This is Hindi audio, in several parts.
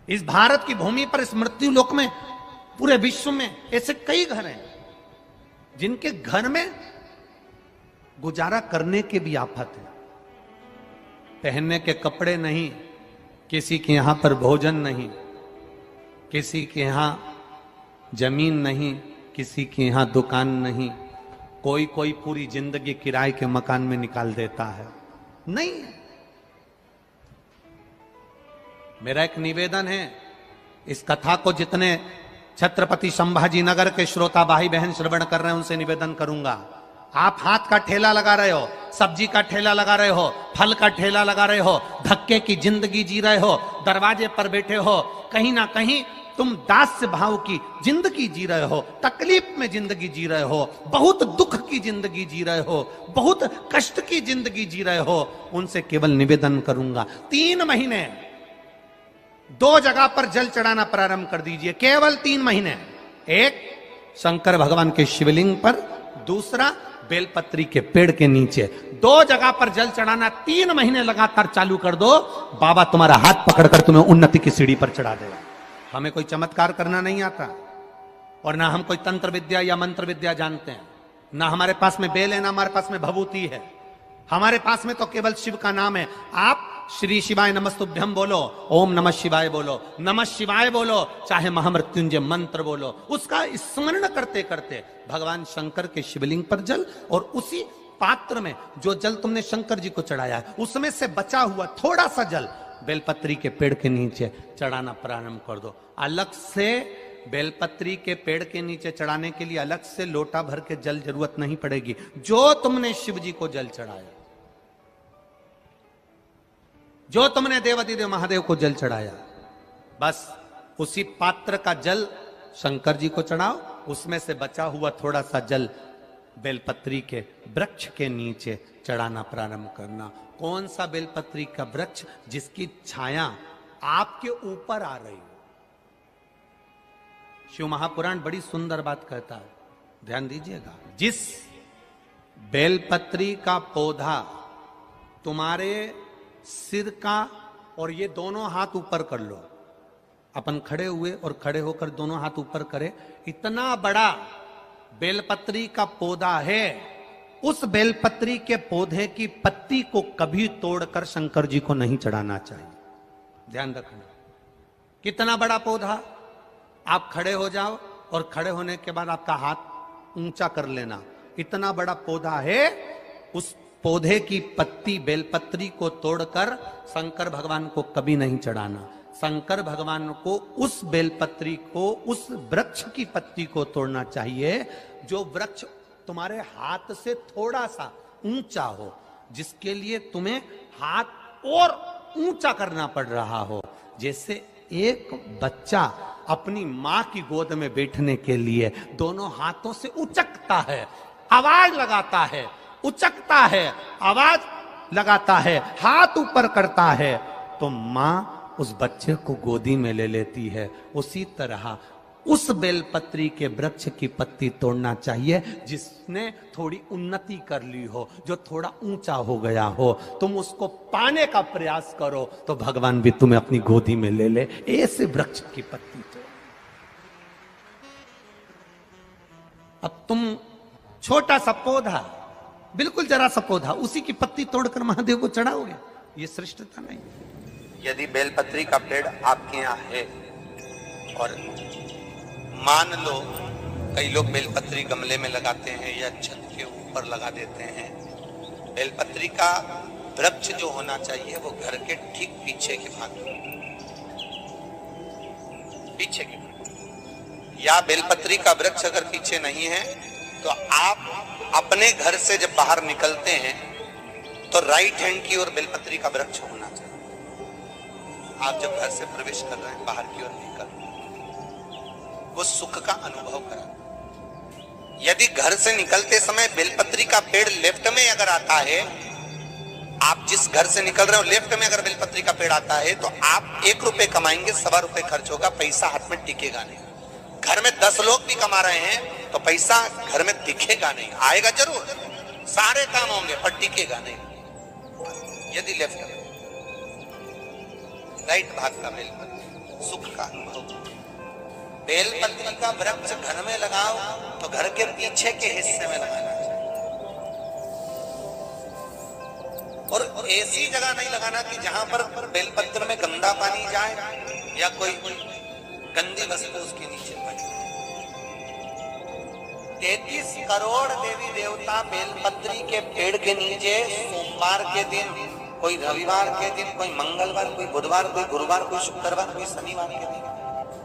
इस भारत की भूमि पर, इस मृत्यु लोक में, पूरे विश्व में ऐसे कई घर हैं जिनके घर में गुजारा करने के भी आफत है। पहनने के कपड़े नहीं, किसी के यहां पर भोजन नहीं, किसी के यहां जमीन नहीं, किसी के यहां दुकान नहीं, कोई कोई पूरी जिंदगी किराए के मकान में निकाल देता है। नहीं, मेरा एक निवेदन है, इस कथा को जितने छत्रपति संभाजी नगर के श्रोता भाई बहन श्रवण कर रहे हैं उनसे निवेदन करूंगा, आप हाथ का ठेला लगा रहे हो, सब्जी का ठेला लगा रहे हो, फल का ठेला लगा रहे हो, धक्के की जिंदगी जी रहे हो, दरवाजे पर बैठे हो, कहीं ना कहीं तुम दास्य भाव की जिंदगी जी रहे हो, तकलीफ में जिंदगी जी रहे हो, बहुत दुख की जिंदगी जी रहे हो, बहुत कष्ट की जिंदगी जी रहे हो, उनसे केवल निवेदन करूंगा 3 महीने 2 जगह पर जल चढ़ाना प्रारंभ कर दीजिए, केवल 3 महीने। एक शंकर भगवान के शिवलिंग पर, दूसरा बेलपत्री के पेड़ के नीचे। 2 जगह पर जल चढ़ाना 3 महीने लगातार चालू कर दो, बाबा तुम्हारा हाथ पकड़कर तुम्हें उन्नति की सीढ़ी पर चढ़ा देगा। हमें कोई चमत्कार करना नहीं आता, और ना हम कोई तंत्र विद्या या मंत्र विद्या जानते हैं, ना हमारे पास में बेल है, ना हमारे पास में भभूति है, हमारे पास में तो केवल शिव का नाम है। आप श्री शिवाय नमस्तुभ्यम बोलो, ओम नमः शिवाय बोलो, नमः शिवाय बोलो, चाहे महामृत्युंजय मंत्र बोलो, उसका स्मरण करते करते भगवान शंकर के शिवलिंग पर जल, और उसी पात्र में जो जल तुमने शंकर जी को चढ़ाया है उसमें से बचा हुआ थोड़ा सा जल बेलपत्री के पेड़ के नीचे चढ़ाना प्रारंभ कर दो। अलग से बेलपत्री के पेड़ के नीचे चढ़ाने के लिए अलग से लोटा भर के जल जरूरत नहीं पड़ेगी। जो तुमने शिव जी को जल चढ़ाया, जो तुमने देवाधिदेव महादेव को जल चढ़ाया, बस उसी पात्र का जल शंकर जी को चढ़ाओ, उसमें से बचा हुआ थोड़ा सा जल बेलपत्री के वृक्ष के नीचे चढ़ाना प्रारंभ करना। कौन सा बेलपत्री का वृक्ष? जिसकी छाया आपके ऊपर आ रही हो। शिव महापुराण बड़ी सुंदर बात कहता है, ध्यान दीजिएगा। जिस बेलपत्री का पौधा तुम्हारे सिर का, और ये दोनों हाथ ऊपर कर लो, अपन खड़े हुए और खड़े होकर दोनों हाथ ऊपर करें, इतना बड़ा बेलपत्री का पौधा है, उस बेलपत्री के पौधे की पत्ती को कभी तोड़कर शंकर जी को नहीं चढ़ाना चाहिए। ध्यान रखना, कितना बड़ा पौधा। आप खड़े हो जाओ और खड़े होने के बाद आपका हाथ ऊंचा कर लेना, इतना बड़ा पौधा है, उस पौधे की पत्ती बेलपत्री को तोड़कर शंकर भगवान को कभी नहीं चढ़ाना। शंकर भगवान को उस बेलपत्री को, उस वृक्ष की पत्ती को तोड़ना चाहिए जो वृक्ष तुम्हारे हाथ से थोड़ा सा ऊंचा हो, जिसके लिए तुम्हें हाथ और ऊंचा करना पड़ रहा हो। जैसे एक बच्चा अपनी मां की गोद में बैठने के लिए दोनों हाथों से उचकता है, आवाज लगाता है, उचकता है, आवाज लगाता है, हाथ ऊपर करता है, तो मां उस बच्चे को गोदी में ले लेती है। उसी तरह उस बेलपत्री के वृक्ष की पत्ती तोड़ना चाहिए जिसने थोड़ी उन्नति कर ली हो, जो थोड़ा ऊंचा हो गया हो। तुम उसको पाने का प्रयास करो तो भगवान भी तुम्हें अपनी गोदी में ले ले। ऐसे वृक्ष की पत्ती तोड़। अब तुम छोटा सा पौधा, बिल्कुल जरा सा पौधा, उसी की पत्ती तोड़कर महादेव को चढ़ाओगे, ये श्रेष्ठता नहीं। यदि बेलपत्री का पेड़ आपके यहाँ है, और मान लो कई लोग बेलपत्री गमले में लगाते हैं या छत के ऊपर लगा देते हैं, बेलपत्री का वृक्ष जो होना चाहिए वो घर के ठीक पीछे के भाग में, पीछे के भाग। या बेलपत्री का वृक्ष अगर पीछे नहीं है तो आप अपने घर से जब बाहर निकलते हैं तो राइट हैंड की ओर बेलपत्री का वृक्ष होना चाहिए। आप जब घर से प्रवेश कर रहे हैं, बाहर की ओर निकल, वो सुख का अनुभव करा। यदि घर से निकलते समय बेलपत्री का पेड़ लेफ्ट में अगर आता है, आप जिस घर से निकल रहे हो लेफ्ट में अगर बेलपत्री का पेड़ आता है, तो आप 1 रुपए कमाएंगे, 1.25 रुपए खर्च होगा, पैसा हाथ में टिकेगा नहीं। घर में 10 लोग भी कमा रहे हैं तो पैसा घर में दिखेगा नहीं, आएगा जरूर, सारे काम होंगे पर टिकेगा नहीं। यदि लेफ्ट में राइट भाग का बेलपत्री, सुख का अनुभव। बेलपत्री का वृक्ष घर में लगाओ तो घर के पीछे के हिस्से में लगाना चाहिए, और ऐसी जगह नहीं लगाना कि जहां पर बेलपत्र में गंदा पानी जाए या कोई गंदी वस्तु उसके नीचे पड़े। 33 करोड़ देवी देवता बेलपत्री के पेड़ के नीचे सोमवार के दिन, कोई रविवार के दिन, कोई मंगलवार, कोई बुधवार, कोई गुरुवार, कोई शुक्रवार, कोई शनिवार के दिन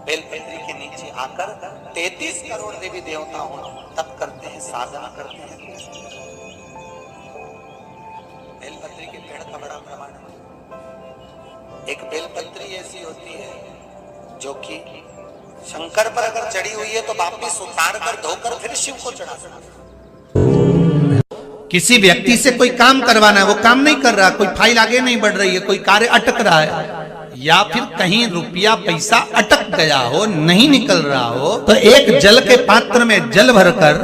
बेलपत्री के नीचे आकर 33 करोड़ देवी देवता हो तप करते हैं, साधना करते हैं। बेलपत्री के पेड़ का बड़ा प्रमाण है। एक बेलपत्री ऐसी होती है जो कि शंकर पर अगर चढ़ी हुई है तो वापिस उतार कर धोकर फिर शिव को चढ़ा सकते। किसी व्यक्ति से कोई काम करवाना है, वो काम नहीं कर रहा, कोई फाइल आगे नहीं बढ़ रही है, कोई कार्य अटक रहा है, या फिर कहीं रुपया पैसा अटक गया हो, नहीं निकल रहा हो, तो एक जल के पात्र में जल भरकर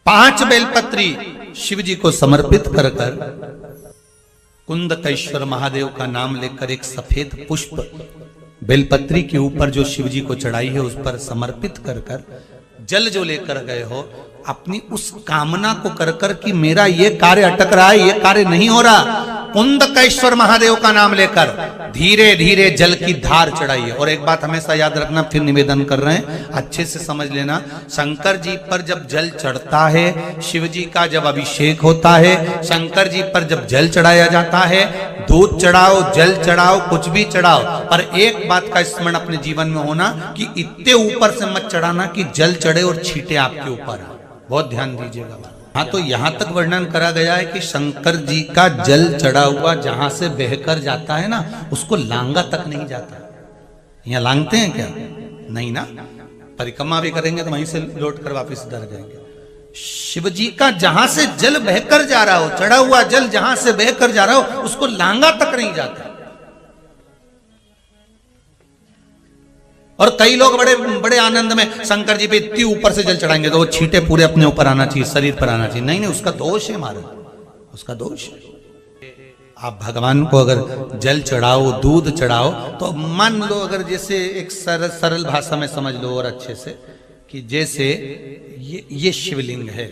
5 बेलपत्री शिव जी को समर्पित कर कुंदकेश्वर महादेव का नाम लेकर एक सफेद पुष्प बेलपत्री के ऊपर जो शिव जी को चढ़ाई है उस पर समर्पित कर जल जो लेकर गए हो, अपनी उस कामना को कर कि मेरा ये कार्य अटक रहा है, ये कार्य नहीं हो रहा, कुंदकेश्वर महादेव का नाम लेकर धीरे धीरे जल की धार चढ़ाइए। और एक बात हमेशा याद रखना, फिर निवेदन कर रहे हैं, अच्छे से समझ लेना, शंकर जी पर जब जल चढ़ता है, शिव जी का जब अभिषेक होता है, शंकर जी पर जब जल चढ़ाया जाता है, दूध चढ़ाओ, जल चढ़ाओ, कुछ भी चढ़ाओ, पर एक बात का स्मरण अपने जीवन में होना कि इतने ऊपर से मत चढ़ाना कि जल चढ़े और छींटे आपके ऊपर। बहुत ध्यान दीजिएगा। हाँ, तो यहां तक वर्णन करा गया है कि शंकर जी का जल चढ़ा हुआ जहां से बहकर जाता है ना, उसको लांगा तक नहीं जाता। यहाँ लांगते हैं क्या? नहीं ना, परिक्रमा भी करेंगे तो वहीं से लौट कर वापिस इधर जाएंगे। शिव जी का जहां से जल बहकर जा रहा हो, चढ़ा हुआ जल जहां से बहकर जा रहा हो, उसको लांगा तक नहीं जाता। और कई लोग बड़े बड़े आनंद में शंकर जी पे इतनी ऊपर से जल चढ़ाएंगे तो वो छींटे पूरे अपने ऊपर आना चाहिए, शरीर पर आना चाहिए। नहीं नहीं, उसका दोष है महाराज, उसका दोष है। आप भगवान को अगर जल चढ़ाओ, दूध चढ़ाओ, तो मान लो अगर जैसे एक सरल भाषा में समझ लो और अच्छे से, कि जैसे ये शिवलिंग है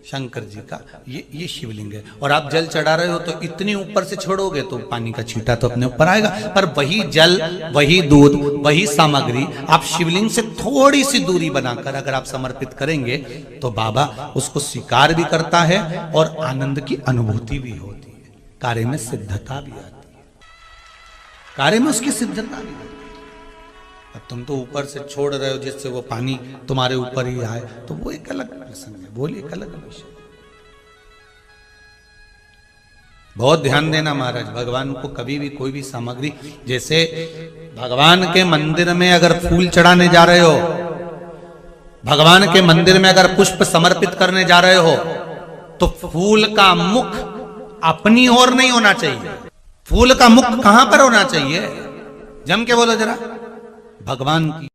शंकर जी का, ये शिवलिंग है, और आप जल चढ़ा रहे हो तो इतनी ऊपर से छोड़ोगे तो पानी का छींटा तो अपने ऊपर आएगा, पर वही जल, वही दूध, वही सामग्री आप शिवलिंग से थोड़ी सी दूरी बनाकर अगर आप समर्पित करेंगे तो बाबा उसको स्वीकार भी करता है और आनंद की अनुभूति भी होती है, कार्य में सिद्धता भी आती है, कार्य में उसकी सिद्धता भी होती है। अब तुम तो ऊपर से छोड़ रहे हो जिससे वो पानी तुम्हारे ऊपर ही आए, तो वो एक अलग प्रसंग है, बोलिए एक अलग विषय। बहुत ध्यान देना महाराज, भगवान को कभी भी कोई भी सामग्री, जैसे भगवान के मंदिर में अगर फूल चढ़ाने जा रहे हो, भगवान के मंदिर में अगर पुष्प समर्पित करने जा रहे हो, तो फूल का मुख अपनी ओर नहीं होना चाहिए। फूल का मुख कहां पर होना चाहिए? जम के बोलो जरा, भगवान की